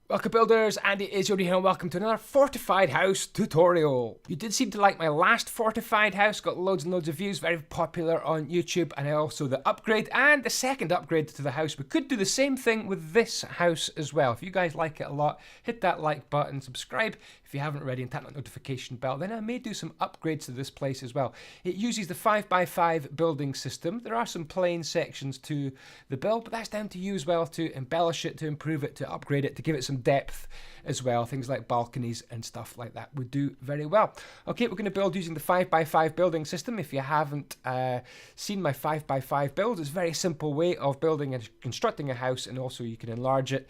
Welcome builders, andyisyoda here and welcome to another Fortified house tutorial. You did seem to like my last Fortified house, got loads and loads of views, very popular on YouTube, and also the upgrade and the second upgrade to the house. We could do the same thing with this house as well. If you guys like it a lot, hit that like button, subscribe if you haven't already, and tap that notification bell. Then I may do some upgrades to this place as well. It uses the 5x5 building system. There are some plain sections to the build, but that's down to you as well to embellish it, to improve it, to upgrade it, to give it some depth as well. Things like balconies and stuff like that would do very well. Okay, we're going to build using the 5x5 building system. If you haven't seen my 5x5 build, it's a very simple way of building and constructing a house, and also you can enlarge it,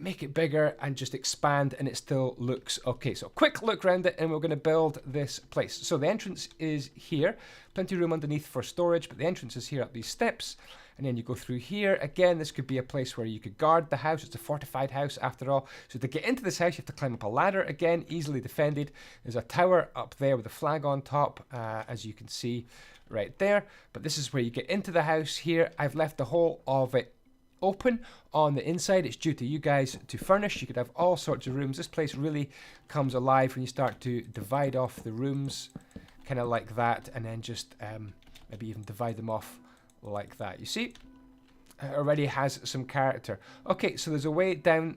make it bigger and just expand, and it still looks okay. So quick look around it and we're going to build this place. So the entrance is here, plenty of room underneath for storage, but the entrance is here up these steps. And then you go through here. Again, this could be a place where you could guard the house. It's a fortified house after all. So to get into this house, you have to climb up a ladder. Again, easily defended. There's a tower up there with a flag on top, as you can see right there. But this is where you get into the house here. I've left the whole of it open on the inside. It's due to you guys to furnish. You could have all sorts of rooms. This place really comes alive when you start to divide off the rooms, kind of like that, and then just maybe even divide them off like that. You see, it already has some character. Okay, so there's a way down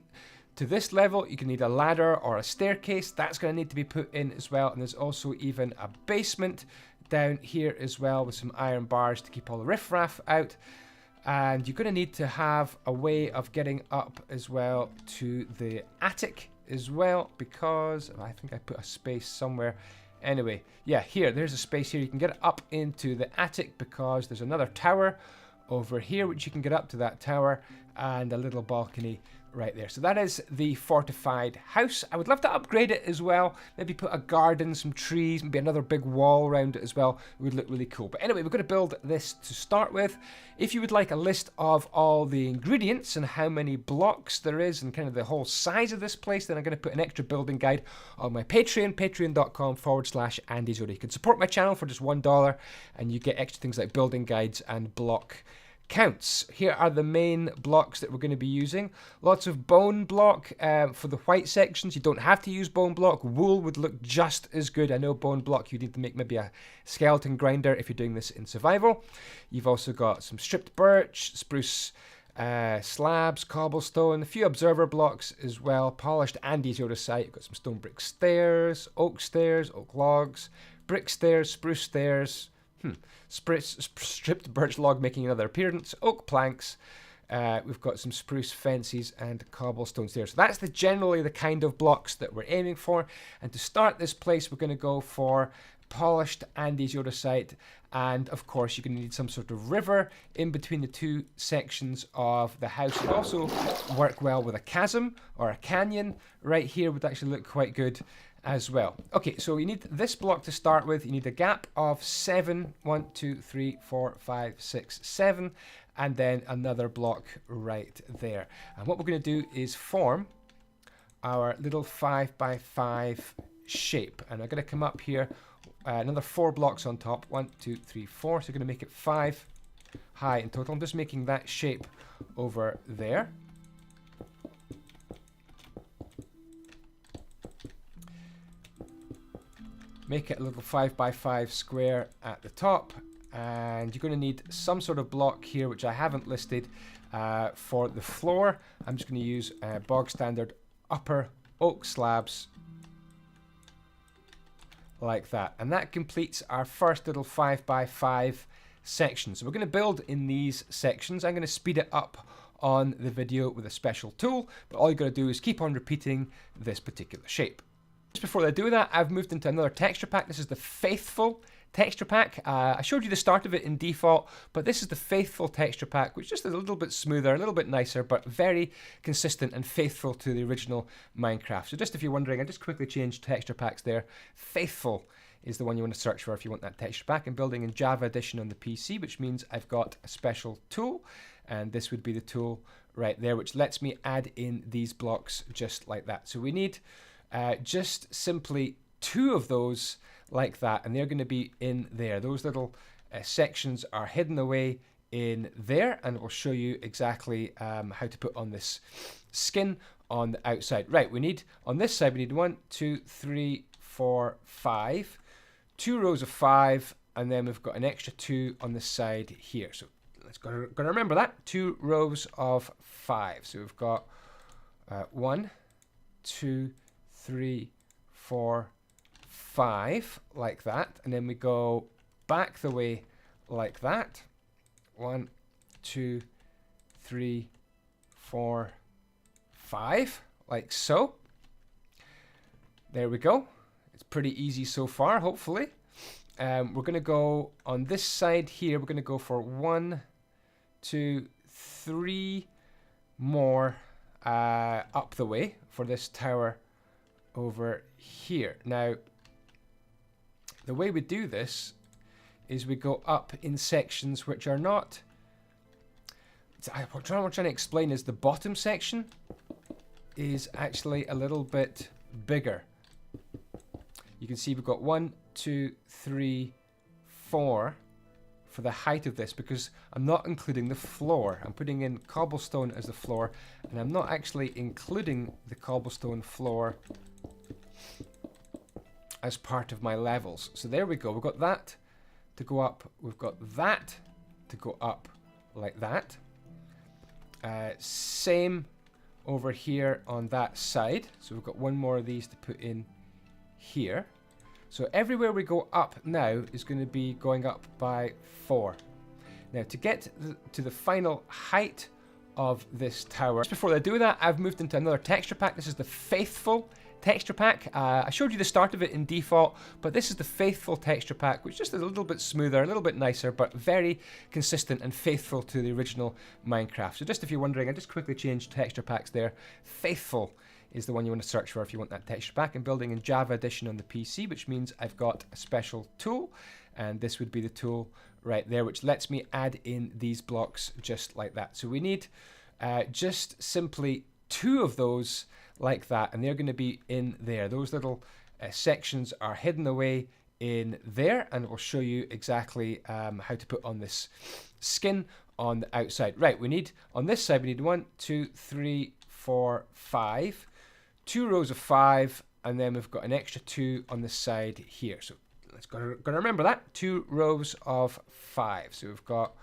to this level. You can need a ladder or a staircase. That's going to need to be put in as well. And there's also even a basement down here as well with some iron bars to keep all the riffraff out. And you're going to need to have a way of getting up as well to the attic as well, because I think I put a space somewhere. Anyway, yeah, there's a space here. You can get up into the attic because there's another tower over here, which you can get up to that tower, and a little balcony right there. So that is the fortified house. I would love to upgrade it as well. Maybe put a garden, some trees, maybe another big wall around it as well. It would look really cool. But anyway, we're going to build this to start with. If you would like a list of all the ingredients and how many blocks there is and kind of the whole size of this place, then I'm going to put an extra building guide on my Patreon, patreon.com/andyisyoda. You can support my channel for just $1 and you get extra things like building guides and block counts. Here are the main blocks that we're going to be using. Lots of bone block for the white sections. You don't have to use bone block. Wool would look just as good. I know bone block you need to make maybe a skeleton grinder if you're doing this in survival. You've also got some stripped birch, spruce slabs, cobblestone, a few observer blocks as well, polished andesite. You've got some stone brick stairs, oak logs, brick stairs, spruce stairs, stripped birch log making another appearance, oak planks, we've got some spruce fences and cobblestone stairs. So that's generally the kind of blocks that we're aiming for. And to start this place, we're going to go for polished andesite, and of course you're going to need some sort of river in between the two sections of the house. It also work well with a chasm or a canyon. Right here would actually look quite good as well. Okay, so you need this block to start with. You need a gap of 7, 1, 2, 3, 4, 5, 6, 7, and then another block right there. And what we're going to do is form our little 5x5 shape. And I'm going to come up here, another 4 blocks on top. 1, 2, 3, 4. So we're going to make it 5 high in total. I'm just making that shape over there. Make it a little 5x5 square at the top, and you're going to need some sort of block here, which I haven't listed, for the floor. I'm just going to use bog standard upper oak slabs like that, and that completes our first little 5x5 section. So we're going to build in these sections. I'm going to speed it up on the video with a special tool, but all you got to do is keep on repeating this particular shape. Just before I do that, I've moved into another texture pack. This is the Faithful texture pack. I showed you the start of it in default, but this is the Faithful texture pack, which is just a little bit smoother, a little bit nicer, but very consistent and faithful to the original Minecraft. So just if you're wondering, I just quickly changed texture packs there. Faithful is the one you want to search for if you want that texture pack. I'm building in Java Edition on the PC, which means I've got a special tool, and this would be the tool right there, which lets me add in these blocks just like that. So we need just simply 2 of those like that, and they're going to be in there. Those little sections are hidden away in there, and it will show you exactly how to put on this skin on the outside. Right, we need, on this side, we need 1, 2, 3, 4, 5. 2 rows of 5, and then we've got an extra 2 on the side here. So let's gotta remember that. 2 rows of 5. So we've got 1, 2, 3, 4, 5, like that. And then we go back the way like that. 1, 2, 3, 4, 5, like so. There we go. It's pretty easy so far, hopefully. We're going to go on this side here. We're going to go for 1, 2, 3 more up the way for this tower over here. Now, the way we do this is we go up in sections which are not... What I'm trying to explain is the bottom section is actually a little bit bigger. You can see we've got 1, 2, 3, 4 for the height of this, because I'm not including the floor. I'm putting in cobblestone as the floor, and I'm not actually including the cobblestone floor as part of my levels. So there we go. We've got that to go up. We've got that to go up like that. Same over here on that side. So we've got one more of these to put in here. So everywhere we go up now is going to be going up by 4. Now to get to the final height of this tower, just before I do that, I've moved into another texture pack. This is the Faithful texture pack. I showed you the start of it in default, but this is the Faithful texture pack, which is just a little bit smoother, a little bit nicer, but very consistent and faithful to the original Minecraft. So just if you're wondering, I just quickly changed texture packs there. Faithful is the one you want to search for if you want that texture pack. I'm building in Java Edition on the PC, which means I've got a special tool, and this would be the tool right there, which lets me add in these blocks just like that. So we need just simply 2 of those like that, and they're going to be in there. Those little sections are hidden away in there, and we'll show you exactly how to put on this skin on the outside. Right, we need, on this side, we need 1, 2, 3, 4, 5. 2 rows of 5, and then we've got an extra 2 on the side here. So let's gotta remember that. 2 rows of 5. So we've got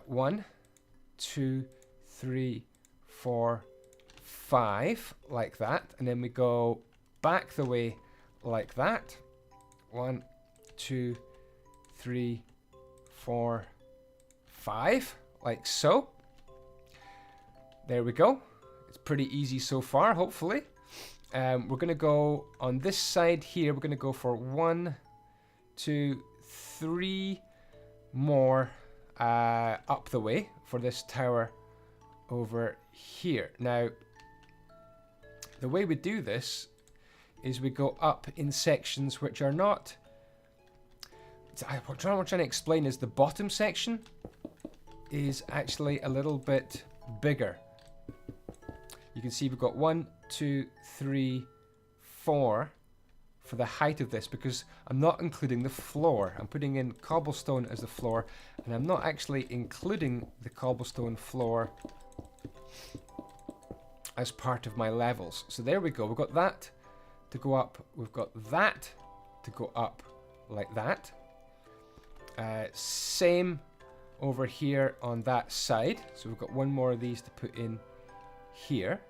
1, 2, 3, 4, 5, like that. And then we go back the way like that. 1, 2, 3, 4, 5, like so. There we go. It's pretty easy so far, hopefully. We're going to go on this side here. We're going to go for 1, 2, 3 more up the way for this tower over here. Now, the way we do this is we go up in sections which are not... What I'm trying to explain is the bottom section is actually a little bit bigger. You can see we've got 1, 2, 3, 4 for the height of this, because I'm not including the floor. I'm putting in cobblestone as the floor, and I'm not actually including the cobblestone floor as part of my levels. So there we go. We've got that to go up. We've got that to go up like that. Same over here on that side. So we've got one more of these to put in here.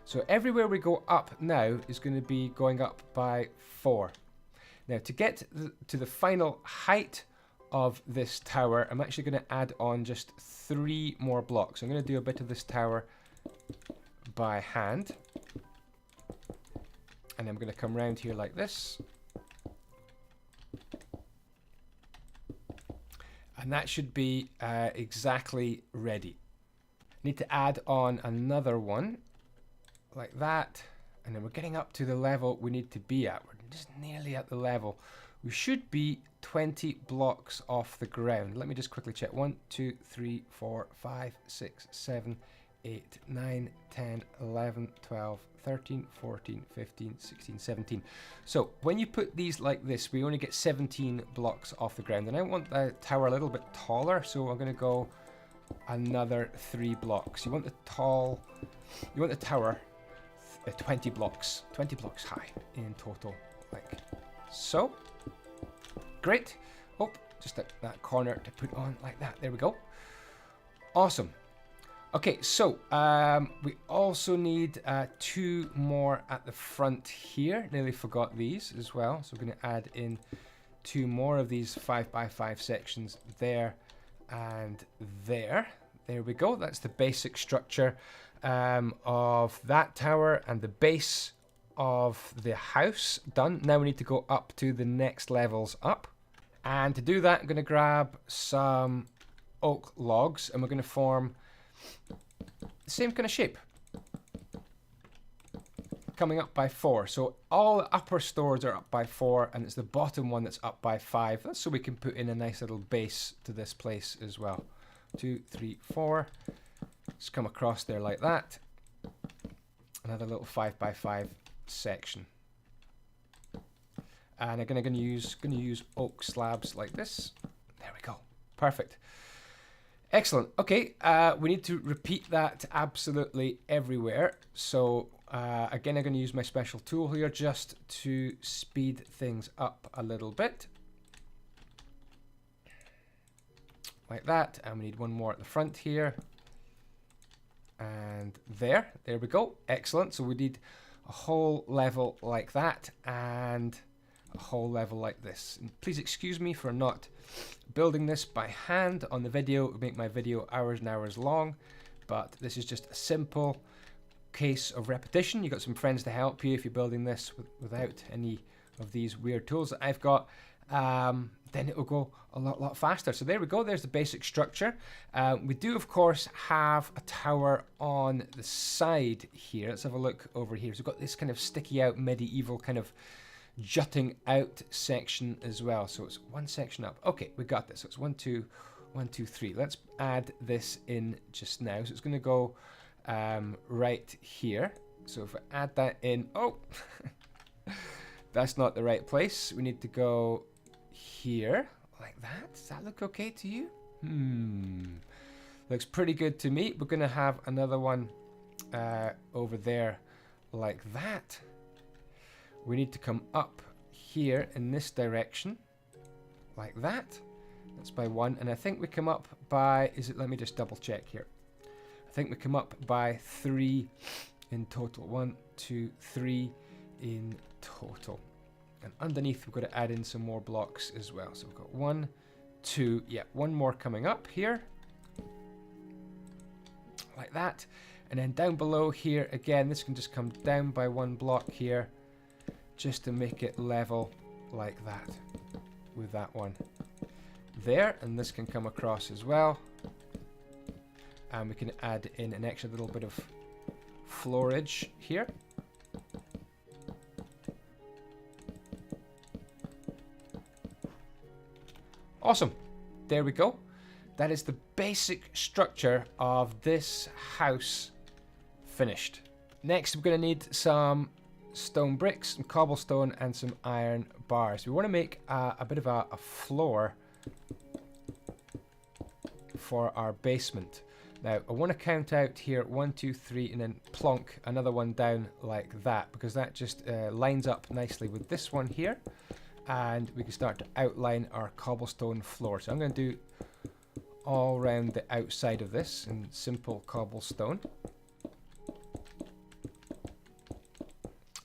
So everywhere we go up now is going to be going up by 4. Now to get to the final height of this tower, I'm actually going to add on just 3 more blocks. I'm going to do a bit of this tower by hand, and I'm going to come around here like this, and that should be exactly ready. Need to add on another one like that, and then we're getting up to the level we need to be at. We're just nearly at the level. We should be 20 blocks off the ground. Let me just quickly check. 1, 2, 3, 4, 5, 6, 7, 8, 9, 10, 11, 12, 13, 14, 15, 16, 17. So when you put these like this, we only get 17 blocks off the ground. And I want the tower a little bit taller, so I'm going to go another 3 blocks. You want the tower 20 blocks high in total, like so. Great. Oh, just that corner to put on like that. There we go. Awesome. Okay, so we also need 2 more at the front here. Nearly forgot these as well. So we're going to add in 2 more of these 5x5 sections there and there. There we go. That's the basic structure of that tower and the base of the house done. Now we need to go up to the next levels up. And to do that, I'm going to grab some oak logs and we're going to form the same kind of shape. Coming up by 4. So all the upper stores are up by 4 and it's the bottom one that's up by 5. That's so we can put in a nice little base to this place as well. 2, 3, 4. Just come across there like that. Another little 5x5 section. And I'm gonna use oak slabs like this. There we go. Perfect. Excellent. Okay, we need to repeat that absolutely everywhere. So again, I'm going to use my special tool here just to speed things up a little bit. Like that. And we need 1 more at the front here. And there we go. Excellent. So we need a whole level like that and a whole level like this. And please excuse me for not building this by hand on the video. It would make my video hours and hours long, but this is just a simple case of repetition. You've got some friends to help you if you're building this without any of these weird tools that I've got. Then it will go a lot faster. So there we go. There's the basic structure. We do, of course, have a tower on the side here. Let's have a look over here. So we've got this kind of sticky out medieval kind of jutting out section as well. So it's 1 section up. Okay, we got this. So it's 1, 2, 1, 2, 3. Let's add this in just now. So it's going to go right here. So if I add that in, oh, that's not the right place. We need to go here like that. Does that look okay to you? Looks pretty good to me. We're going to have another one over there like that. We need to come up here in this direction like that. That's by 1. And I think we come up by, let me just double check here. I think we come up by 3 in total. 1, 2, 3 in total. And underneath we've got to add in some more blocks as well. So we've got 1, 2, yeah, 1 more coming up here. Like that. And then down below here, again, this can just come down by 1 block here, just to make it level like that with that one there. And this can come across as well. And we can add in an extra little bit of floorage here. Awesome. There we go. That is the basic structure of this house finished. Next, we're going to need some stone bricks, some cobblestone, and some iron bars. We want to make a bit of a floor for our basement. Now, I want to count out here 1, 2, 3, and then plonk another one down like that, because that just lines up nicely with this one here. And we can start to outline our cobblestone floor. So I'm going to do all around the outside of this in simple cobblestone.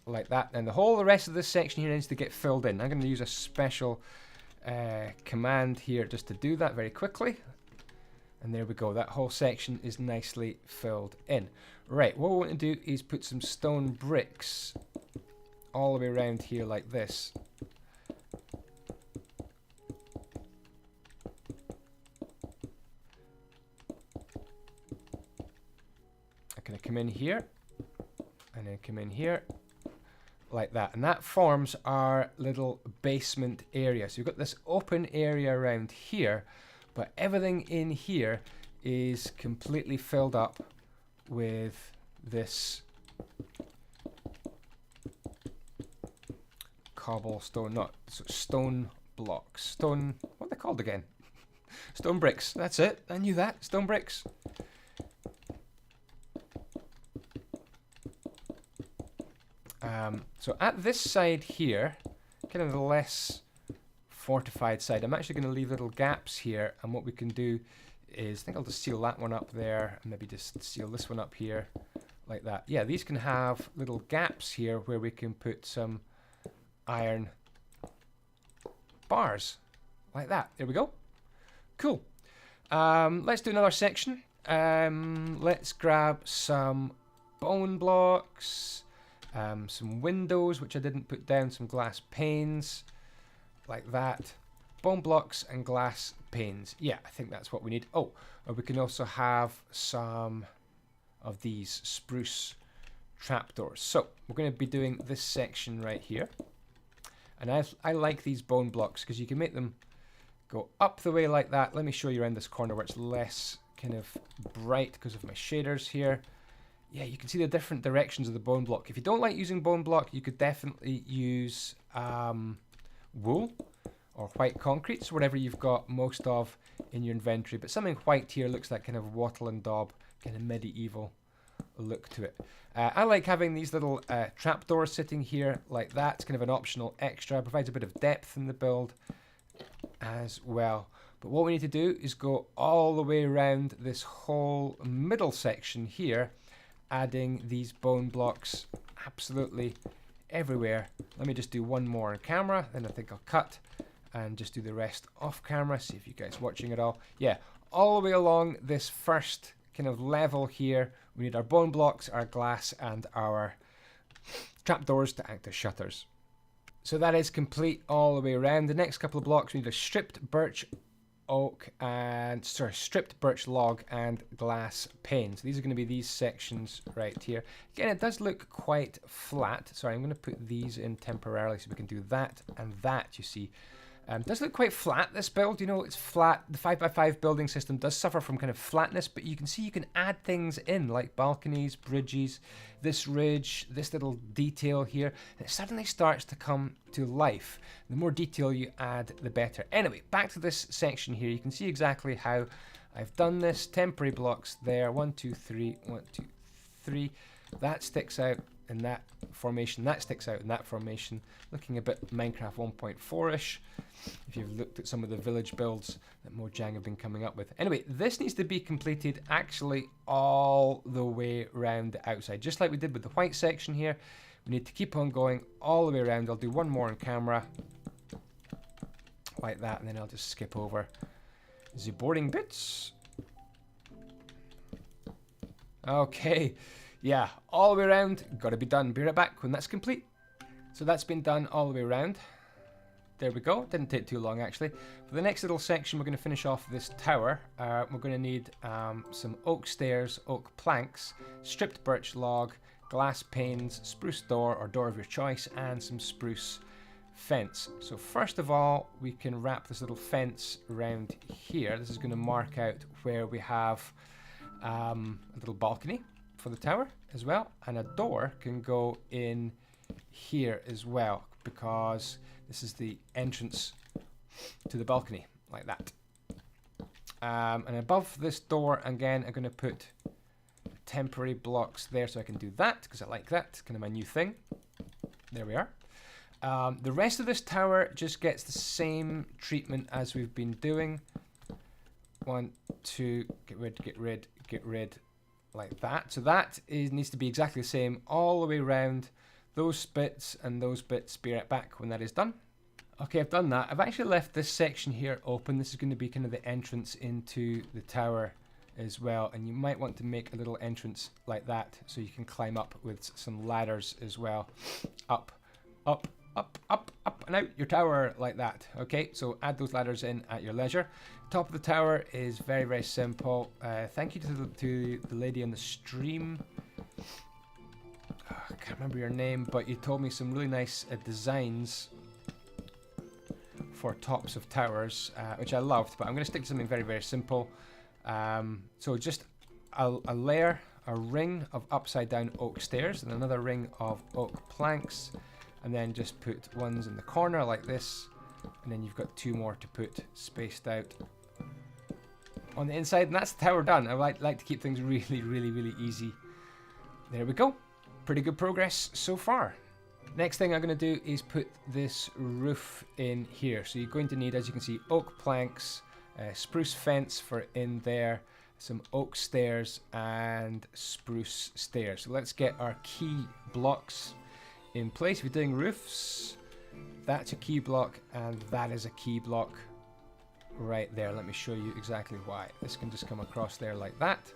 Like that. And the rest of this section here needs to get filled in. I'm going to use a special command here just to do that very quickly. And there we go. That whole section is nicely filled in. Right, what we want to do is put some stone bricks all the way around here like this. I'm going to come in here and then come in here like that, and that forms our little basement area. So you've got this open area around here, but everything in here is completely filled up with this cobblestone, not stone blocks, stone, what are they called again? Stone bricks, that's it, I knew that, stone bricks. So at this side here, kind of the less fortified side, I'm actually going to leave little gaps here, and what we can do is, I think I'll just seal that one up there, and maybe just seal this one up here, like that. Yeah, these can have little gaps here where we can put some iron bars, like that. There we go. Cool. Let's do another section. Let's grab some bone blocks, some windows, which I didn't put down, some glass panes, like that. Bone blocks and glass panes. Yeah, I think that's what we need. Oh, we can also have some of these spruce trapdoors. So we're going to be doing this section right here. And I like these bone blocks because you can make them go up the way like that. Let me show you around this corner where it's less kind of bright because of my shaders here. Yeah, you can see the different directions of the bone block. If you don't like using bone block, you could definitely use wool or white concrete, so whatever you've got most of in your inventory. But something white here looks like kind of wattle and daub, kind of medieval look to it. I like having these little trapdoors sitting here like that. It's kind of an optional extra, provides a bit of depth in the build as well. But what we need to do is go all the way around this whole middle section here, adding these bone blocks absolutely everywhere. Let me just do one more on camera, then I think I'll cut and just do the rest off camera, see if you guys watching it all. Yeah, all the way along this first kind of level here, we need our bone blocks, our glass, and our trapdoors to act as shutters. So that is complete all the way around. The next couple of blocks, we need a stripped birch oak and stripped birch log and glass panes. These are going to be these sections right here. Again, it does look quite flat. Sorry, I'm going to put these in temporarily so we can do that and that, you see. It does look quite flat, this build. You know, it's flat. The 5x5 building system does suffer from kind of flatness, but you can see you can add things in, like balconies, bridges, this ridge, this little detail here. And it suddenly starts to come to life. The more detail you add, the better. Anyway, back to this section here. You can see exactly how I've done this. Temporary blocks there. 1, 2, 3, 1, 2, 3. That sticks out in that formation. That sticks out in that formation. Looking a bit Minecraft 1.4-ish. If you've looked at some of the village builds that Mojang have been coming up with. Anyway, this needs to be completed actually all the way around the outside. Just like we did with the white section here. We need to keep on going all the way around. I'll do one more on camera. Like that, and then I'll just skip over the boarding bits. Okay. Yeah, all the way around, got to be done. Be right back when that's complete. So that's been done all the way around. There we go. Didn't take too long, actually. For the next little section, we're going to finish off this tower. We're going to need some oak stairs, oak planks, stripped birch log, glass panes, spruce door or door of your choice, and some spruce fence. So first of all, we can wrap this little fence around here. This is going to mark out where we have a little balcony for the tower as well, and a door can go in here as well, because this is the entrance to the balcony, like that. And above this door, again, I'm going to put temporary blocks there so I can do that, because I like that. It's kind of my new thing. There we are. The rest of this tower just gets the same treatment as we've been doing. 1, 2, get rid, get rid, get rid, like that. So that needs to be exactly the same all the way around. Those bits and those bits, be right back when that is done. Okay, I've done that. I've actually left this section here open. This is going to be kind of the entrance into the tower as well, and you might want to make a little entrance like that so you can climb up with some ladders as well. Up, up, up, up, up, and out your tower like that. Okay, so add those ladders in at your leisure. Top of the tower is very, very simple. Thank you to the lady on the stream. I can't remember your name, but you told me some really nice designs for tops of towers, which I loved, but I'm going to stick to something very, very simple. So just a layer, a ring of upside down oak stairs and another ring of oak planks, and then just put ones in the corner like this, and then you've got 2 more to put spaced out on the inside, and that's the tower done. I like to keep things really, really, really easy. There we go. Pretty good progress so far. Next thing I'm going to do is put this roof in here. So you're going to need, as you can see, oak planks, spruce fence for in there, some oak stairs and spruce stairs. So let's get our key blocks in place. If you're doing roofs, that's a key block and that is a key block right there. Let me show you exactly why. This can just come across there like that.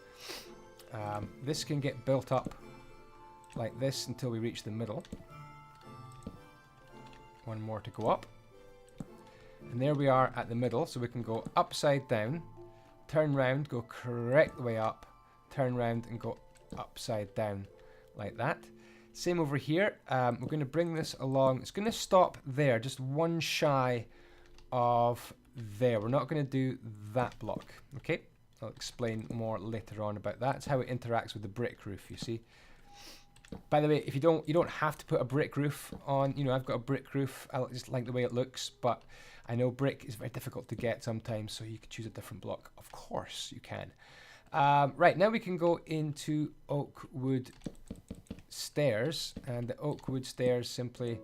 This can get built up like this until we reach the middle. One more to go up. And there we are at the middle, so we can go upside down, turn round, go correct way up, turn round and go upside down like that. Same over here. We're going to bring this along. It's going to stop there, just one shy of there. We're not going to do that block. Okay, I'll explain more later on about that. It's how it interacts with the brick roof, you see. By the way, if you don't have to put a brick roof on. You know, I've got a brick roof. I just like the way it looks, but I know brick is very difficult to get sometimes, so you could choose a different block. Of course you can. Right, now we can go into oak wood stairs, and the oak wood stairs simply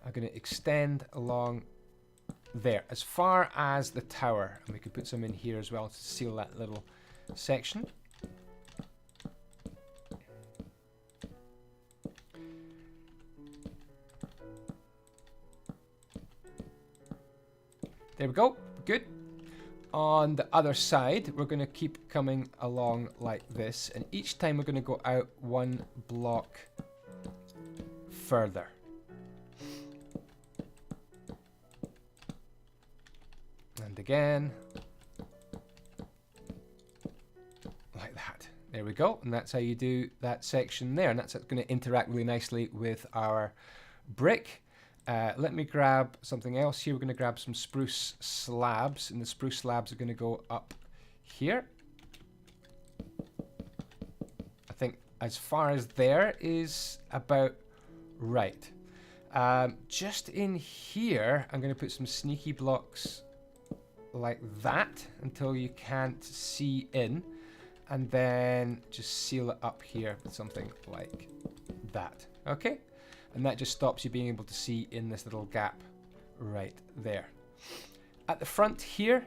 are going to extend along there as far as the tower, and we could put some in here as well to seal that little section. There we go, good. On the other side, we're going to keep coming along like this, and each time we're going to go out one block further. And again, like that. There we go, and that's how you do that section there, and that's going to interact really nicely with our brick. Let me grab something else here. We're going to grab some spruce slabs, and the spruce slabs are going to go up here. I think as far as there is about right. Just in here, I'm going to put some sneaky blocks like that until you can't see in, and then just seal it up here with something like that. Okay? And that just stops you being able to see in this little gap right there. At the front here,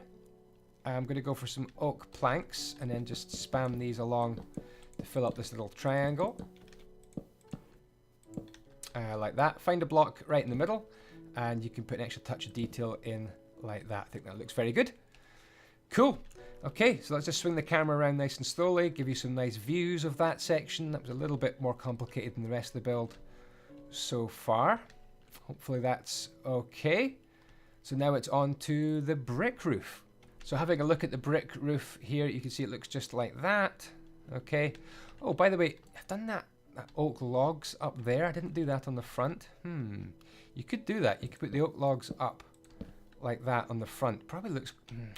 I'm going to go for some oak planks and then just spam these along to fill up this little triangle. Like that. Find a block right in the middle and you can put an extra touch of detail in like that. I think that looks very good. Cool. Okay, so let's just swing the camera around nice and slowly, give you some nice views of that section. That was a little bit more complicated than the rest of the build so far. Hopefully that's okay. So now it's on to the brick roof. So having a look at the brick roof here, you can see it looks just like that. Okay. Oh, by the way, I've done that oak logs up there. I didn't do that on the front. You could do that. You could put the oak logs up like that on the front. Probably looks,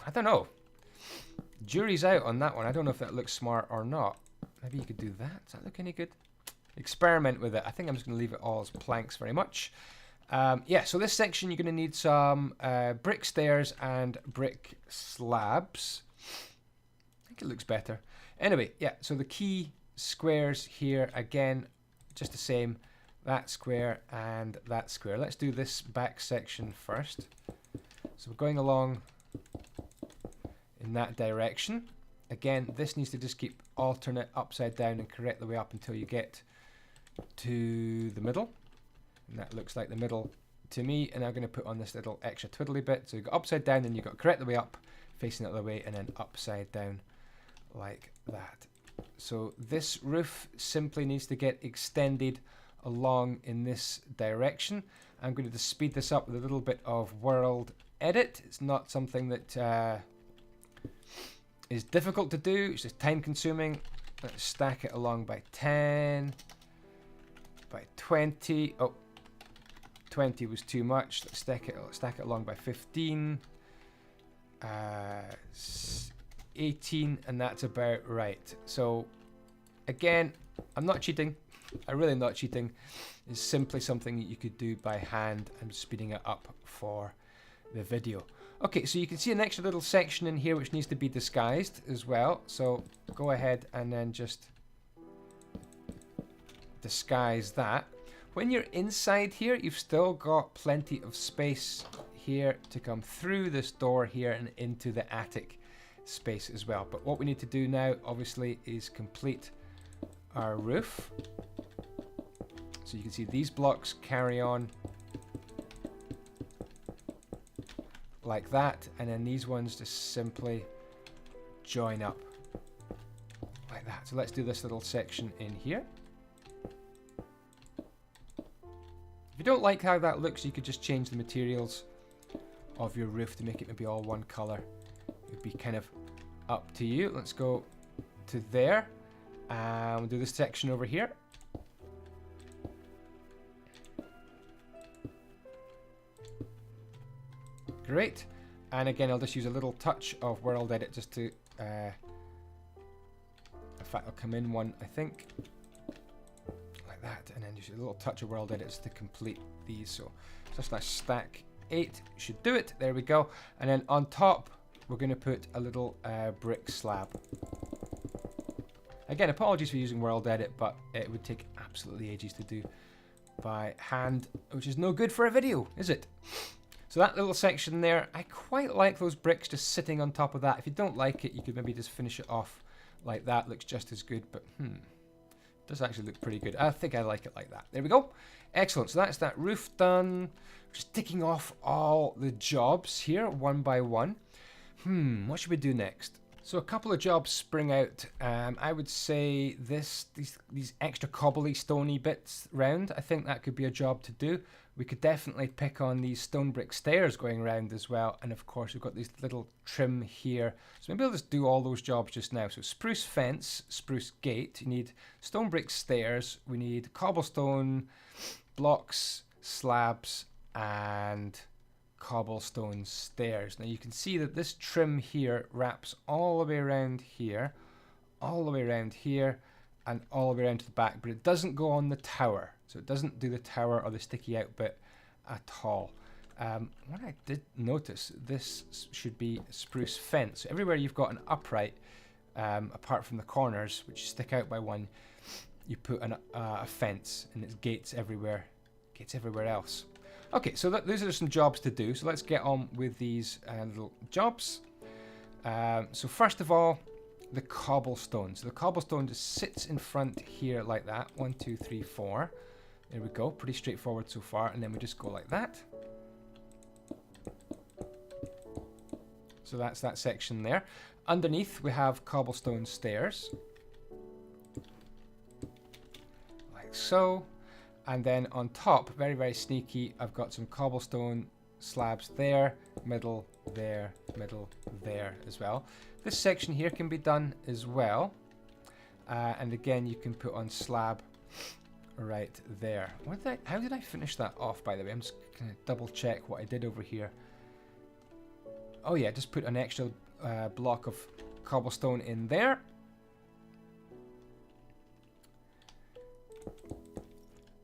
I don't know. Jury's out on that one. I don't know if that looks smart or not. Maybe you could do that. Does that look any good? Experiment with it. I think I'm just going to leave it all as planks very much. Yeah, so this section you're going to need some brick stairs and brick slabs. I think it looks better. Anyway, yeah, so the key squares here, again, just the same. That square and that square. Let's do this back section first. So we're going along in that direction. Again, this needs to just keep alternate upside down and correct the way up until you get to the middle. And that looks like the middle to me. And I'm going to put on this little extra twiddly bit. So you've got upside down, then you've got correct the way up, facing the other way, and then upside down like that. So this roof simply needs to get extended along in this direction. I'm going to just speed this up with a little bit of world edit. It's not something that is difficult to do. It's just time consuming. Let's stack it along by 10, by 20. Oh, 20 was too much. Let's stack it along by 15, 18, and that's about right. So again, I'm not cheating. I'm really not cheating. It's simply something that you could do by hand. I'm speeding it up for the video. Okay, so you can see an extra little section in here which needs to be disguised as well. So go ahead and then just disguise that. When you're inside here, you've still got plenty of space here to come through this door here and into the attic space as well. But what we need to do now, obviously, is complete our roof. So you can see these blocks carry on like that, and then these ones just simply join up like that. So let's do this little section in here. If you don't like how that looks, you could just change the materials of your roof to make it maybe all one color. It'd be kind of up to you. Let's go to there, and we'll do this section over here. Great. And again, I'll just use a little touch of World Edit just to, in fact, I'll come in one, I think, like that, and then use a little touch of World Edit just to complete these. So just a stack 8 should do it. There we go. And then on top, we're going to put a little brick slab. Again, apologies for using World Edit, but it would take absolutely ages to do by hand, which is no good for a video, is it? So that little section there, I quite like those bricks just sitting on top of that. If you don't like it, you could maybe just finish it off like that. Looks just as good, but it does actually look pretty good. I think I like it like that. There we go. Excellent. So that's that roof done. Just ticking off all the jobs here one by one. What should we do next? So a couple of jobs spring out. I would say these extra cobbly stony bits round, I think that could be a job to do. We could definitely pick on these stone brick stairs going around as well. And of course, we've got this little trim here. So maybe I'll just do all those jobs just now. So spruce fence, spruce gate. You need stone brick stairs. We need cobblestone blocks, slabs, and cobblestone stairs. Now you can see that this trim here wraps all the way around here, all the way around here, and all the way around to the back, but it doesn't go on the tower. So it doesn't do the tower or the sticky out bit at all. What I did notice, this should be a spruce fence. So everywhere you've got an upright, apart from the corners, which stick out by one, you put a fence, and it's gates everywhere else. Okay, so those are some jobs to do. So let's get on with these little jobs. So first of all, the cobblestone. So the cobblestone just sits in front here like that. 1, 2, 3, 4. There we go. Pretty straightforward so far. And then we just go like that. So that's that section there. Underneath, we have cobblestone stairs. Like so. And then on top, very, very sneaky, I've got some cobblestone slabs there, middle, there as well. This section here can be done as well. And again, you can put on slab right there. How did I finish that off, by the way? I'm just going to double check what I did over here. Oh yeah, just put an extra block of cobblestone in there.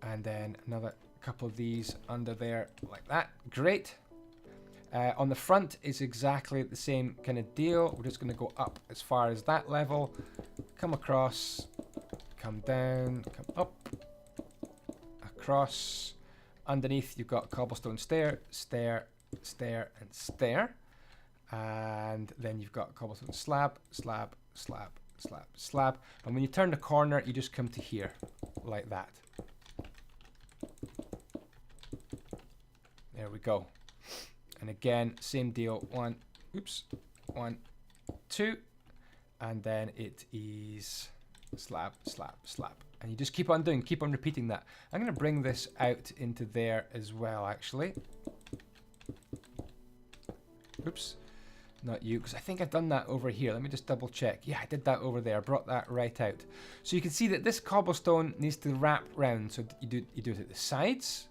And then another couple of these under there like that. Great. On the front is exactly the same kind of deal. We're just going to go up as far as that level. Come across. Come down. Come up. Across. Underneath you've got cobblestone stair, stair, stair, and stair. And then you've got cobblestone slab, slab, slab, slab, slab. And when you turn the corner, you just come to here like that. There we go. And again, same deal. 1, 2, and then it is slab, slab, slab. And you just keep on repeating that. I'm going to bring this out into there as well, actually. Oops, not you, because I think I've done that over here. Let me just double check. Yeah, I did that over there. I brought that right out. So you can see that this cobblestone needs to wrap round. So you do it at the sides.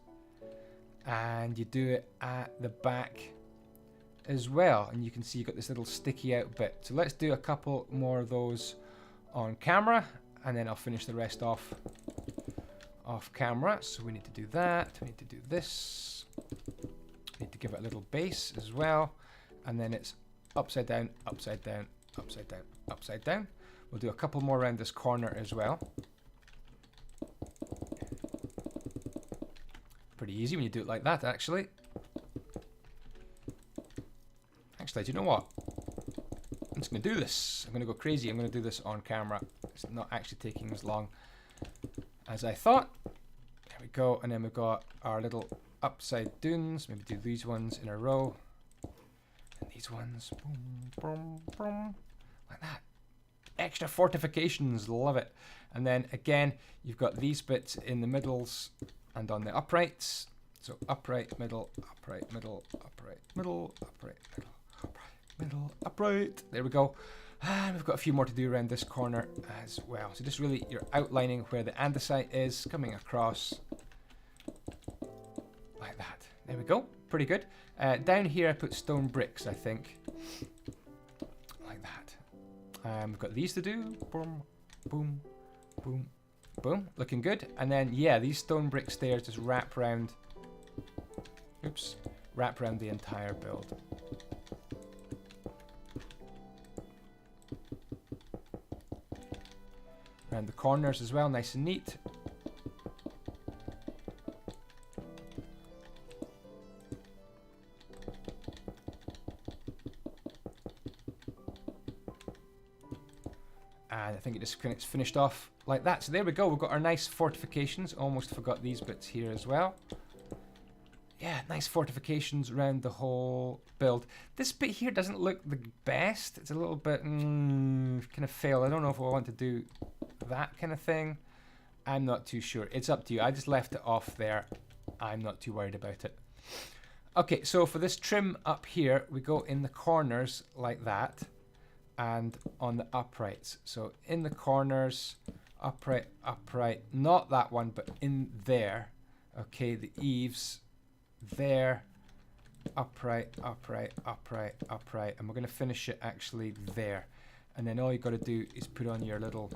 And you do it at the back as well. And you can see you've got this little sticky out bit. So let's do a couple more of those on camera. And then I'll finish the rest off camera. So we need to do that. We need to do this. We need to give it a little base as well. And then it's upside down, upside down, upside down, upside down. We'll do a couple more around this corner as well. Pretty easy when you do it like that, actually. Actually, do you know what? I'm just going to do this. I'm going to go crazy. I'm going to do this on camera. It's not actually taking as long as I thought. There we go. And then we've got our little upside downs. Maybe do these ones in a row. And these ones. Boom, boom, boom. Like that. Extra fortifications. Love it. And then again, you've got these bits in the middles and on the uprights. So upright, middle, upright, middle, upright, middle, upright, middle, upright, middle, upright. There we go. And we've got a few more to do around this corner as well. So just really, you're outlining where the andesite is, coming across like that. There we go. Pretty good. Down here I put stone bricks, I think. Like that. We've got these to do. Boom, boom, boom, boom. Looking good. And then, yeah, these stone brick stairs just wrap around. Oops. Wrap around the entire build. Around the corners as well, nice and neat. And I think it just gets finished off like that. So there we go, we've got our nice fortifications. Almost forgot these bits here as well. Yeah, nice fortifications around the whole build. This bit here doesn't look the best. It's a little bit kind of fail. I don't know if I want to do that kind of thing. I'm not too sure. It's up to you. I just left it off there. I'm not too worried about it. Okay, so for this trim up here, we go in the corners like that and on the uprights. So in the corners, upright, upright, not that one, but in there. Okay, the eaves there, upright, upright, upright, upright, and we're going to finish it actually there. And then all you got to do is put on your little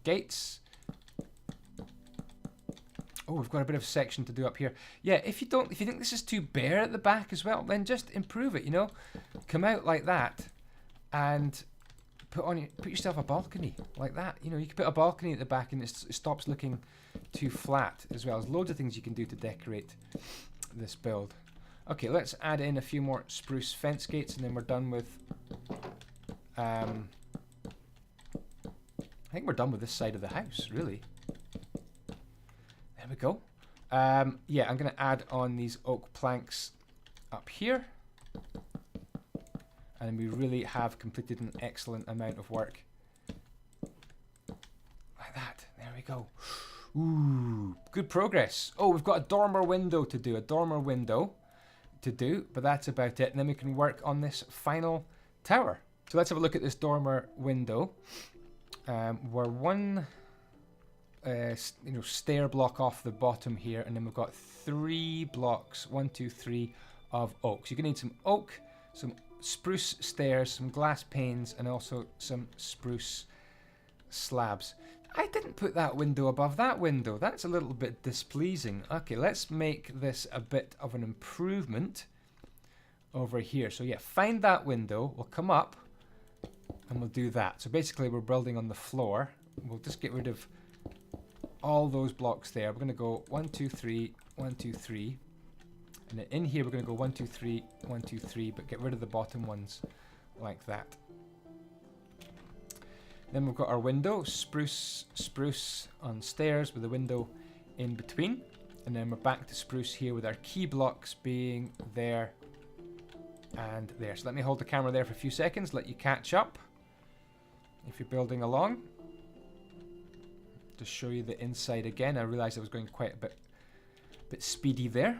gates. Oh, we've got a bit of a section to do up here. Yeah, if you think this is too bare at the back as well, then just improve it, you know. Come out like that and put yourself a balcony like that. You know, you can put a balcony at the back and it stops looking too flat as well. There's loads of things you can do to decorate this build. Okay, let's add in a few more spruce fence gates and then we're done with I think we're done with this side of the house, really. There we go. Yeah, I'm going to add on these oak planks up here. And we really have completed an excellent amount of work. Like that. There we go. Ooh, good progress. Oh, we've got a dormer window to do. But that's about it. And then we can work on this final tower. So let's have a look at this dormer window. We're one stair block off the bottom here, and then we've got 3 blocks, 1, 2, 3 of oak. So you're gonna need some oak, some spruce stairs, some glass panes, and also some spruce slabs. I didn't put that window above that window. That's a little bit displeasing. Okay, let's make this a bit of an improvement over here. So yeah, find that window. We'll come up and we'll do that. So basically we're building on the floor. We'll just get rid of all those blocks there. We're going to go 1, 2, 3, 1, 2, 3. And then in here we're going to go 1, 2, 3, 1, 2, 3, but get rid of the bottom ones like that. Then we've got our window, spruce on stairs with a window in between. And then we're back to spruce here with our key blocks being there and there. So let me hold the camera there for a few seconds, let you catch up if you're building along. To show you the inside again. I realized I was going quite a bit speedy there.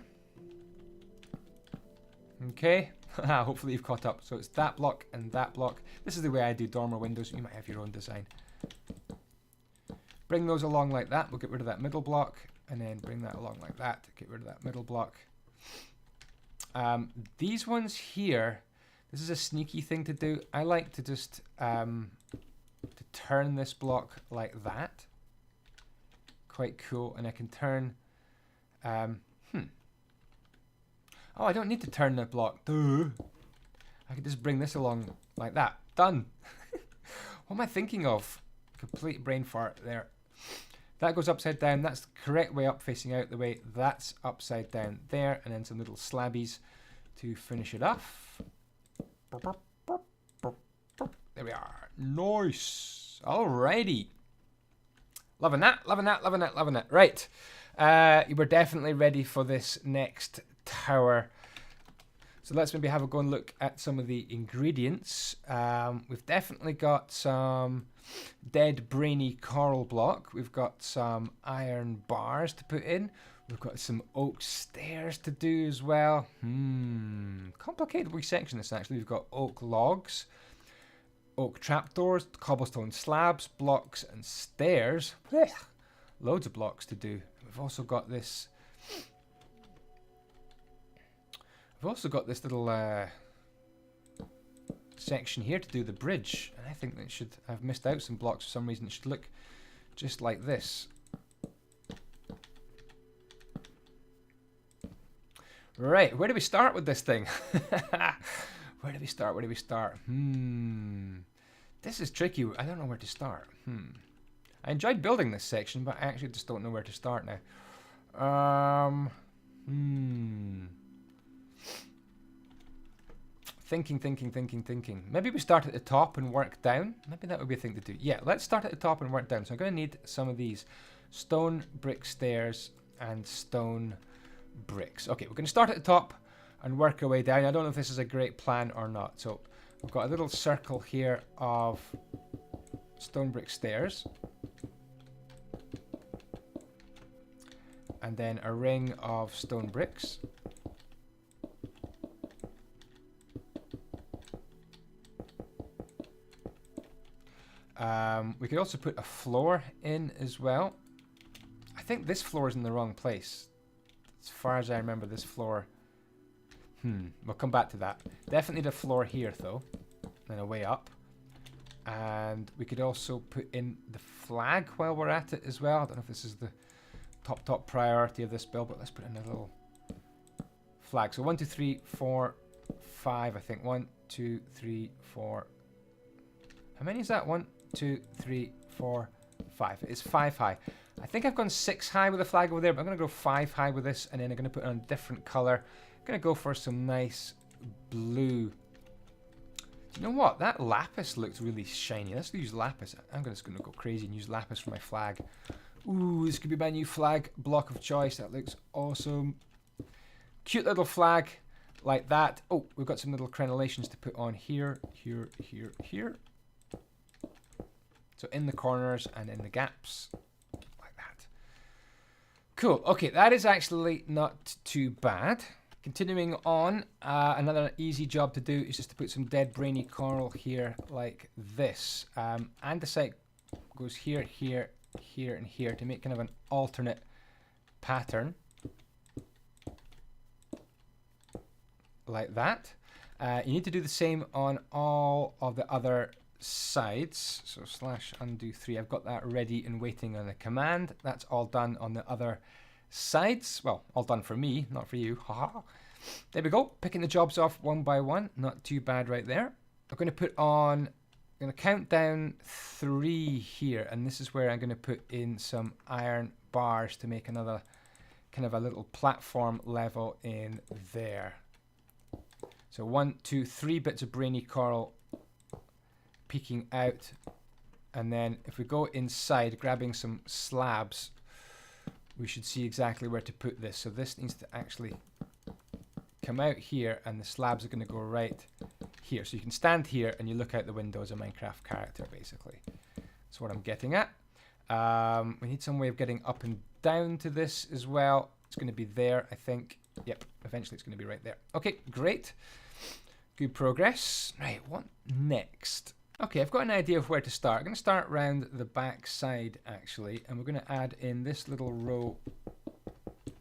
Okay, hopefully you've caught up. So it's that block and that block. This is the way I do dormer windows. You might have your own design. Bring those along like that. We'll get rid of that middle block and then bring that along like that. Get rid of that middle block. These ones here, this is a sneaky thing to do. I like to just to turn this block like that. Quite cool. And I can turn oh, I don't need to turn the block. Duh. I can just bring this along like that. Done. What am I thinking of? Complete brain fart there. That goes upside down. That's the correct way up, facing out the way. That's upside down there. And then some little slabbies to finish it off. There we are. Nice. Alrighty. Loving that, loving that, loving that, loving that. Right. You were definitely ready for this next tower. So let's maybe have a go and look at some of the ingredients. We've definitely got some dead brainy coral block. We've got some iron bars to put in. We've got some oak stairs to do as well. Complicated section this actually. We've got oak logs, oak trapdoors, cobblestone slabs, blocks and stairs. Loads of blocks to do. We've also got this little section here to do the bridge, and I think that I've missed out some blocks for some reason. It should look just like this. Right, where do we start with this thing? Where do we start? Where do we start? This is tricky. I don't know where to start. I enjoyed building this section, but I actually just don't know where to start now. Thinking. Maybe we start at the top and work down. Maybe that would be a thing to do. Yeah, let's start at the top and work down. So I'm going to need some of these stone brick stairs and stone bricks. Okay, we're going to start at the top and work our way down. I don't know if this is a great plan or not. So we've got a little circle here of stone brick stairs. And then a ring of stone bricks. We could also put a floor in as well. I think this floor is in the wrong place. As far as I remember, this floor... we'll come back to that. Definitely the floor here, though. Then a way up. And we could also put in the flag while we're at it as well. I don't know if this is the top priority of this build, but let's put in a little flag. So 1, 2, 3, 4, 5, I think. 1, 2, 3, 4. How many is that? 1, 2, 3, 4, 5. It's 5 high. I think I've gone 6 high with the flag over there, but I'm going to go 5 high with this, and then I'm going to put it on a different color. I'm going to go for some nice blue. Do you know what? That lapis looks really shiny. Let's use lapis. I'm just going to go crazy and use lapis for my flag. Ooh, this could be my new flag block of choice. That looks awesome. Cute little flag like that. Oh, we've got some little crenellations to put on here, here, here, here. So in the corners and in the gaps, like that. Cool. Okay, that is actually not too bad. Continuing on, another easy job to do is just to put some dead brainy coral here like this. Andesite goes here, here, here, and here to make kind of an alternate pattern. Like that. You need to do the same on all of the other sides. So /undo3. I've got that ready and waiting on the command. That's all done on the other sides. Well, all done for me, not for you. Haha. There we go. Picking the jobs off one by one. Not too bad right there. I'm going to put on, I'm going to count down 3 here, and this is where I'm going to put in some iron bars to make another kind of a little platform level in there. So 1, 2, 3 bits of brainy coral peeking out, and then if we go inside grabbing some slabs, we should see exactly where to put this. So this needs to actually come out here, and the slabs are going to go right here. So you can stand here and you look out the window as a Minecraft character, basically. That's what I'm getting at. We need some way of getting up and down to this as well. It's going to be there, I think. Yep, eventually it's going to be right there. Okay, great. Good progress. Right, what next? Okay, I've got an idea of where to start. I'm going to start around the back side, actually, and we're going to add in this little row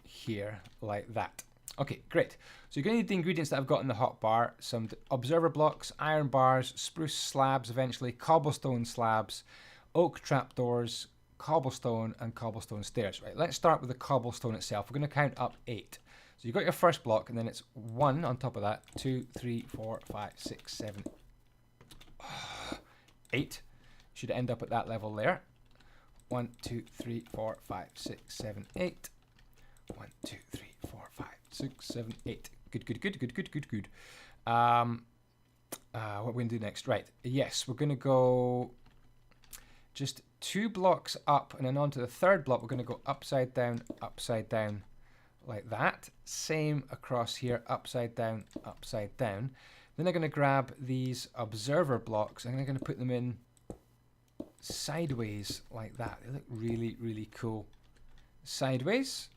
here, like that. Okay, great. So you're going to need the ingredients that I've got in the hotbar. Some observer blocks, iron bars, spruce slabs eventually, cobblestone slabs, oak trapdoors, cobblestone, and cobblestone stairs. Right, let's start with the cobblestone itself. We're going to count up 8. So you've got your first block, and then it's 1 on top of that, 2, 3, 4, 5, 6, 7, 8. Should end up at that level there. 1, 2, 3, 4, 5, 6, 7, 8. 1, 2, 3, 4, 5, 6, 7, 8. Good, good, good, good, good, good, good. What are we going to do next? Right, yes, we're going to go just 2 blocks up, and then onto the third block, we're going to go upside down, like that. Same across here, upside down, upside down. Then I'm going to grab these observer blocks, and I'm going to put them in sideways like that. They look really, really cool sideways.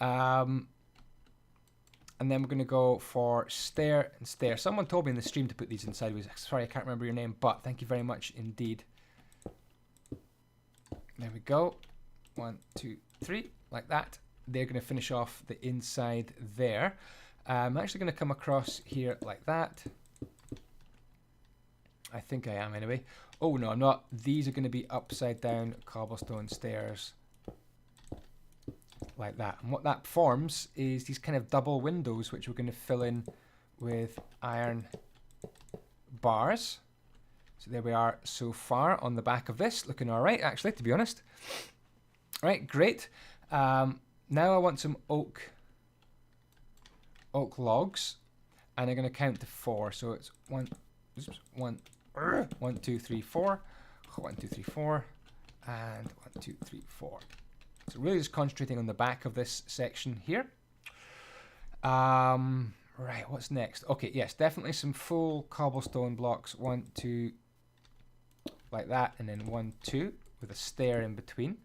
And then we're going to go for stair and stair. Someone told me in the stream to put these in sideways. Sorry, I can't remember your name, but thank you very much indeed. There we go. 1, 2, 3, like that. They're going to finish off the inside there. I'm actually going to come across here like that. I think I am anyway. Oh no, I'm not. These are going to be upside down cobblestone stairs like that. And what that forms is these kind of double windows, which we're going to fill in with iron bars. So there we are so far on the back of this. Looking all right, actually, to be honest. All right, great. Now I want some oak logs, and I'm going to count to 4. So it's 1, 2, 3, 4, 1, 2, 3, 4, and 1, 2, 3, 4. So really just concentrating on the back of this section here. Right, what's next? Okay, yes, definitely some full cobblestone blocks. 1, 2, like that, and then 1, 2 with a stair in between.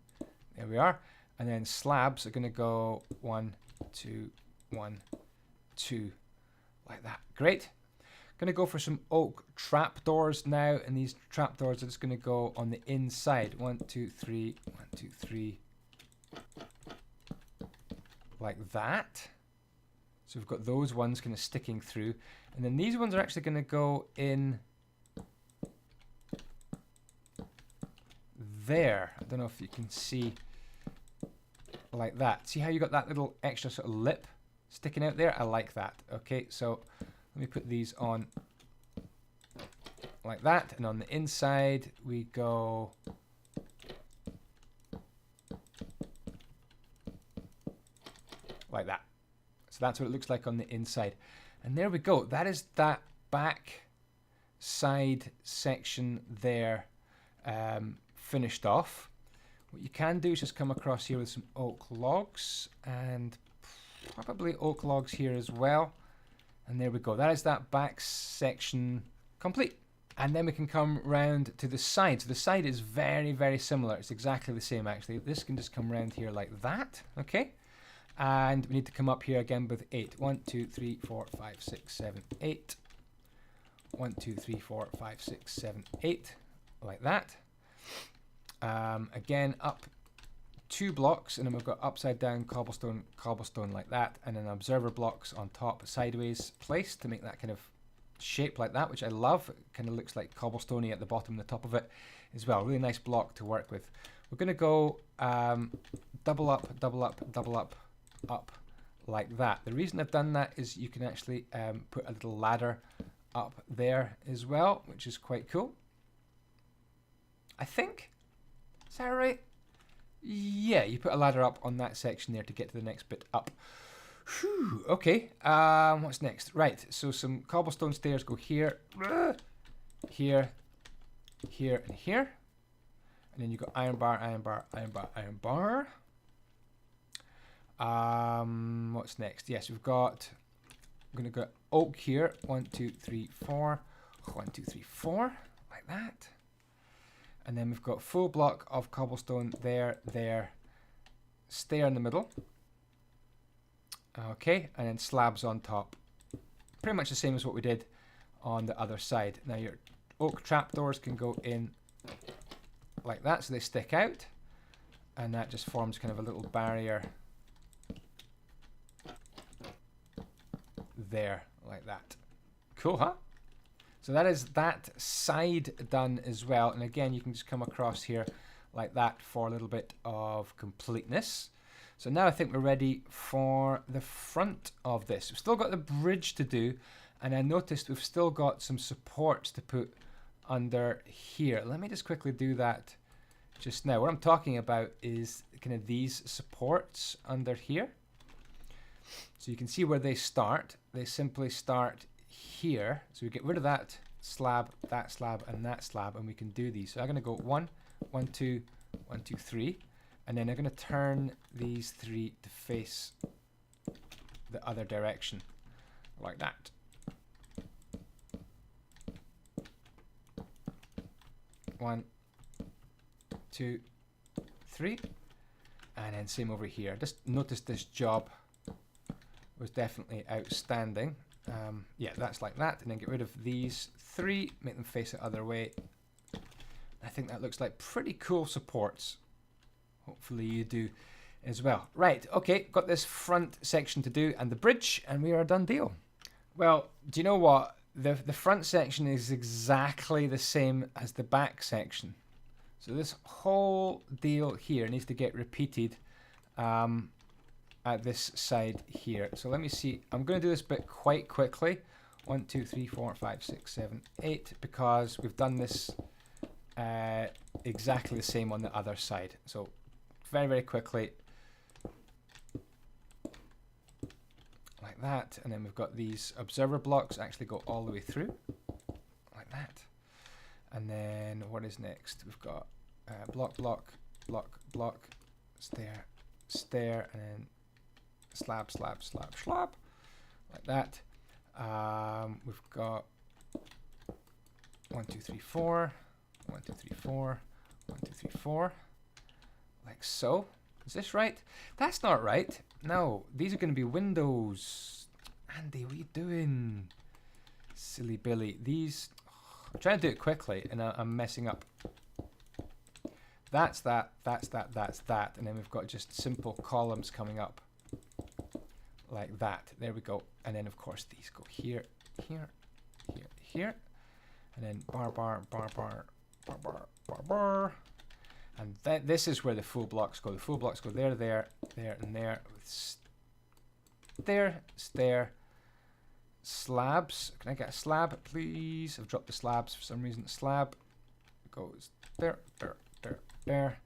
There we are. And then slabs are going to go 1, 2, 1, 2, like that. Great. Going to go for some oak trapdoors now, and these trapdoors are just going to go on the inside. 1, 2, 3, 1, 2, 3, like that. So we've got those ones kind of sticking through, and then these ones are actually going to go in there. I don't know if you can see, like that. See how you got that little extra sort of lip sticking out there? I like that. Okay, so let me put these on like that, and on the inside we go like that. So that's what it looks like on the inside. And there we go. That is that back side section there finished off. What you can do is just come across here with some oak logs, and probably oak logs here as well. And there we go. That is that back section complete. And then we can come round to the side. So the side is very, very similar. It's exactly the same, actually. This can just come round here like that. Okay. And we need to come up here again with 8. 1, 2, 3, 4, 5, 6, 7, 8. 1, 2, 3, 4, 5, 6, 7, 8. Like that. Again, up 2 blocks, and then we've got upside down cobblestone, cobblestone like that, and then observer blocks on top, sideways placed to make that kind of shape like that, which I love. It kind of looks like cobblestoney at the bottom and the top of it as well. Really nice block to work with. We're going to go double up, double up, double up, up like that. The reason I've done that is you can actually put a little ladder up there as well, which is quite cool. I think. Is that right? Yeah, you put a ladder up on that section there to get to the next bit up. Whew, okay, what's next? Right, so some cobblestone stairs go here, here, here, and here. And then you go iron bar, iron bar, iron bar, iron bar. What's next? Yes, we've got, I'm going to go oak here. 1, 2, 3, 4. 1, 2, 3, 4. Like that. And then we've got full block of cobblestone there, there. Stair in the middle. Okay, and then slabs on top. Pretty much the same as what we did on the other side. Now your oak trapdoors can go in like that, so they stick out. And that just forms kind of a little barrier there, like that. Cool, huh? So that is that side done as well. And again, you can just come across here like that for a little bit of completeness. So now I think we're ready for the front of this. We've still got the bridge to do, and I noticed we've still got some supports to put under here. Let me just quickly do that just now. What I'm talking about is kind of these supports under here. So you can see where they start. They simply start here. So we get rid of that slab, and that slab, and we can do these. So I'm going to go 1, 1, 2, 1, 2, 3. And then I'm going to turn these 3 to face the other direction, like that. One, 2, 3, and then same over here. Just notice this job was definitely outstanding. Yeah, that's like that, and then get rid of these 3, make them face the other way. I think that looks like pretty cool supports. Hopefully you do as well. Right, okay, got this front section to do and the bridge, and we are a done deal. Well, do you know what? The front section is exactly the same as the back section. So this whole deal here needs to get repeated at this side here. So let me see. I'm going to do this bit quite quickly. 1, 2, 3, 4, 5, 6, 7, 8, because we've done this exactly the same on the other side. So very, very quickly. Like that, and then we've got these observer blocks actually go all the way through, like that. And then what is next? We've got block, block, block, block, stair, stair, and then slab, slab, slab, slab, like that. We've got 1, 2, 3, 4, 1, 2, 3, 4, 1, 2, 3, 4, like so. Is this right? That's not right. No, these are going to be windows. Andy, what are you doing? Silly Billy. These, I'm trying to do it quickly and I'm messing up. That's that, that's that, that's that. And then we've got just simple columns coming up like that. There we go. And then of course these go here, here, here, here. And then bar, bar, bar, bar, bar, bar, bar, bar. And this is where the full blocks go. The full blocks go there, there, there, and there. Stair, stair, slabs. Can I get a slab, please? I've dropped the slabs for some reason. Slab goes there, there, there, there.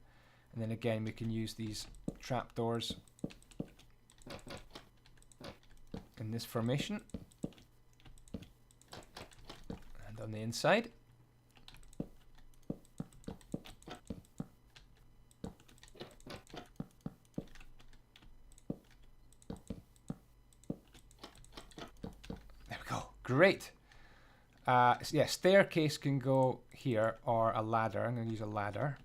And then again, we can use these trapdoors in this formation. And on the inside. Great. So yeah, staircase can go here, or a ladder. I'm going to use a ladder.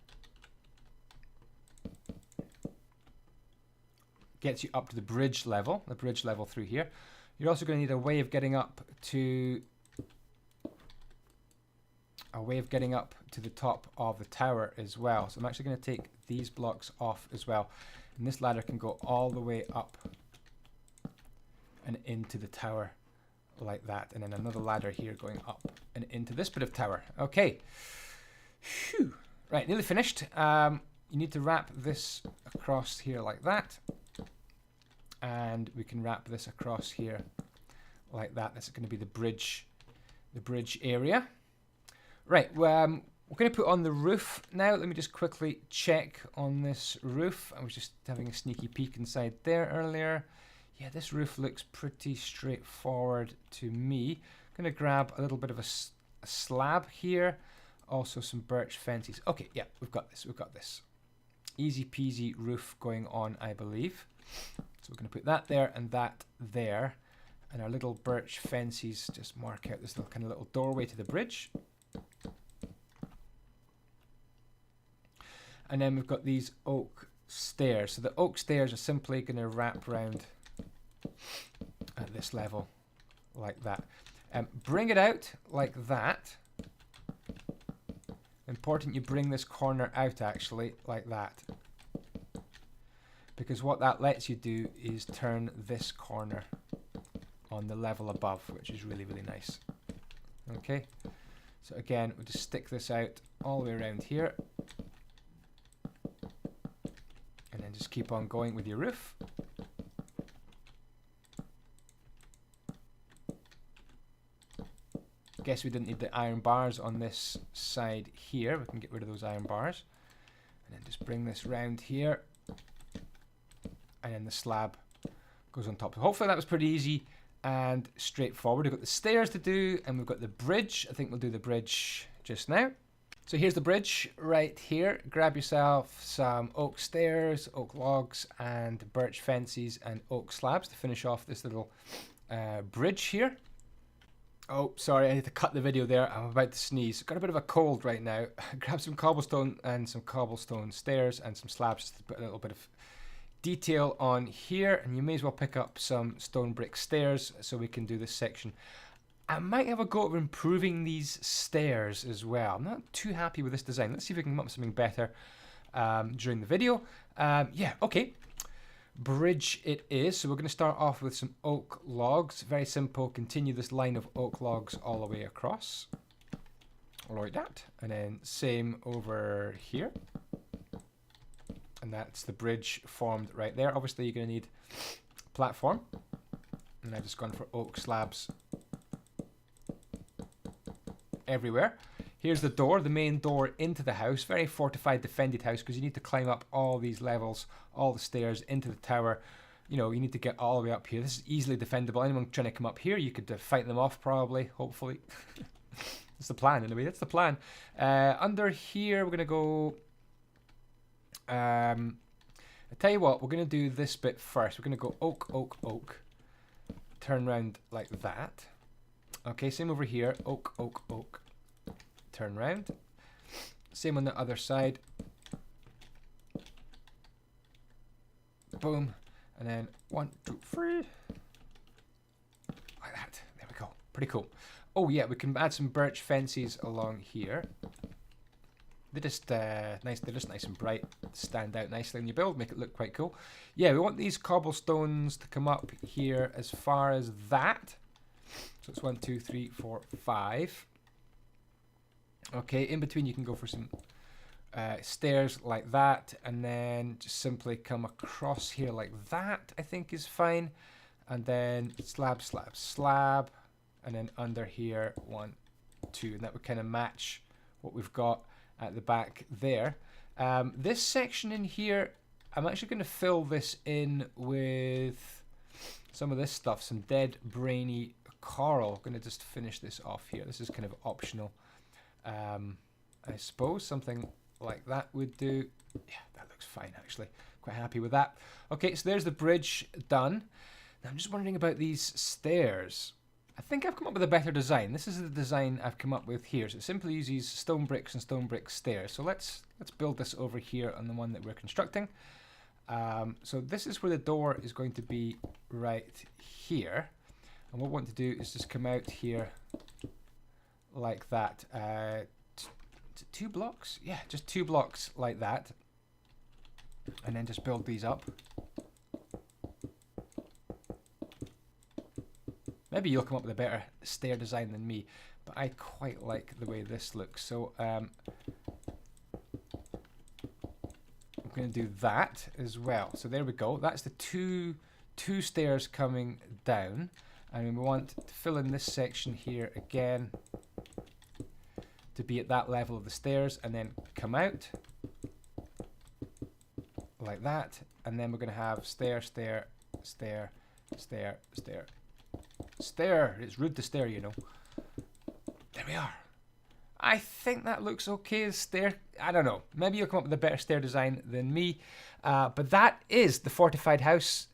Gets you up to the bridge level through here. You're also going to need a way of getting up to the top of the tower as well. So I'm actually going to take these blocks off as well. And this ladder can go all the way up and into the tower. Like that, and then another ladder here going up and into this bit of tower. Okay. Phew. Right, nearly finished. You need to wrap this across here like that. And we can wrap this across here like that. This is going to be the bridge area. Right, we're going to put on the roof now. Let me just quickly check on this roof. I was just having a sneaky peek inside there earlier. Yeah, this roof looks pretty straightforward to me. I'm going to grab a little bit of a slab here. Also some birch fences. Okay, yeah, we've got this. Easy peasy roof going on, I believe. So we're going to put that there and that there. And our little birch fences just mark out this little kind of little doorway to the bridge. And then we've got these oak stairs. So the oak stairs are simply going to wrap around at this level like that. Bring it out like that. Important you bring this corner out actually like that, because what that lets you do is turn this corner on the level above, which is really, really nice. Okay, so again we'll just stick this out all the way around here and then just keep on going with your roof. Guess we didn't need the iron bars on this side here. We can get rid of those iron bars. bring this round here. And then the slab goes on top. So hopefully that was pretty easy and straightforward. We've got the stairs to do, and we've got the bridge. I think we'll do the bridge just now. So here's the bridge right here. Grab yourself some oak stairs, oak logs, and birch fences and oak slabs to finish off this little bridge here. Oh, sorry, I had to cut the video there. I'm about to sneeze. Got a bit of a cold right now. Grab some cobblestone and some cobblestone stairs and some slabs just to put a little bit of detail on here. And you may as well pick up some stone brick stairs so we can do this section. I might have a go at improving these stairs as well. I'm not too happy with this design. Let's see if we can come up with something better during the video. Yeah, okay. Bridge it is. So we're going to start off with some oak logs. Very simple. Continue this line of oak logs all the way across. Like that. And then same over here. And that's the bridge formed right there. Obviously you're going to need a platform. And I've just gone for oak slabs everywhere. Here's the door, the main door into the house. Very fortified, defended house, because you need to climb up all these levels, all the stairs into the tower. You know, you need to get all the way up here. This is easily defendable. Anyone trying to come up here, you could fight them off probably, hopefully. That's the plan anyway, that's the plan. Under here, we're going to go... I tell you what, we're going to do this bit first. We're going to go oak, oak, oak. Turn around like that. Okay, same over here. Oak, oak, oak. Turn round. Same on the other side. Boom. And then 1, 2, 3. Like that. There we go. Pretty cool. Oh yeah, we can add some birch fences along here. They're just nice. They're just nice and bright. Stand out nicely in your build. Make it look quite cool. Yeah, we want these cobblestones to come up here as far as that. So it's 1, 2, 3, 4, 5. Okay, in between you can go for some stairs like that, and then just simply come across here like that, I think is fine. And then slab, slab, slab, and then under here 1, 2, and that would kind of match what we've got at the back there. This section in here, I'm actually going to fill this in with some of this stuff, some dead brainy coral. I'm going to just finish this off here. This is kind of optional. I suppose something like that would do. Yeah, that looks fine actually. Quite happy with that. Okay, so there's the bridge done. Now I'm just wondering about these stairs. I think I've come up with a better design. This is the design I've come up with here. So it simply uses stone bricks and stone brick stairs. So let's build this over here on the one that we're constructing. So this is where the door is going to be right here. And what we want to do is just come out here like that. 2 blocks? Yeah, just 2 blocks like that. And then just build these up. Maybe you'll come up with a better stair design than me, but I quite like the way this looks. So I'm going to do that as well. So there we go. That's the two stairs coming down. And we want to fill in this section here again to be at that level of the stairs, and then come out like that. And then we're going to have stair, stair, stair, stair, stair, stair. It's rude to stare, you know. There we are. I think that looks okay as stair. I don't know. Maybe you'll come up with a better stair design than me. But that is the Fortified House.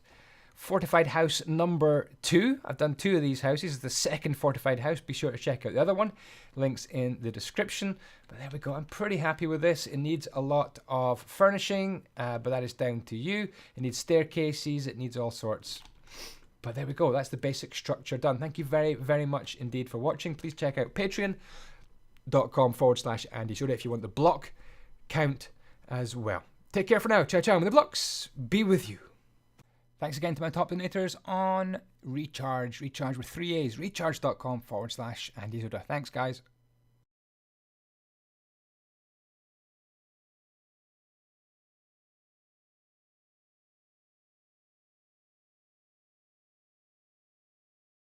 Fortified House number 2. I've done 2 of these houses. It's the second Fortified House. Be sure to check out the other one. Links in the description. But there we go. I'm pretty happy with this. It needs a lot of furnishing, but that is down to you. It needs staircases. It needs all sorts. But there we go. That's the basic structure done. Thank you very, very much indeed for watching. Please check out patreon.com/andyisyoda if you want the block count as well. Take care for now. Ciao, ciao. May the blocks be with you. Thanks again to my top donators on Recharge. Recharge with 3 A's. Recharge.com/andyisyoda. Thanks, guys.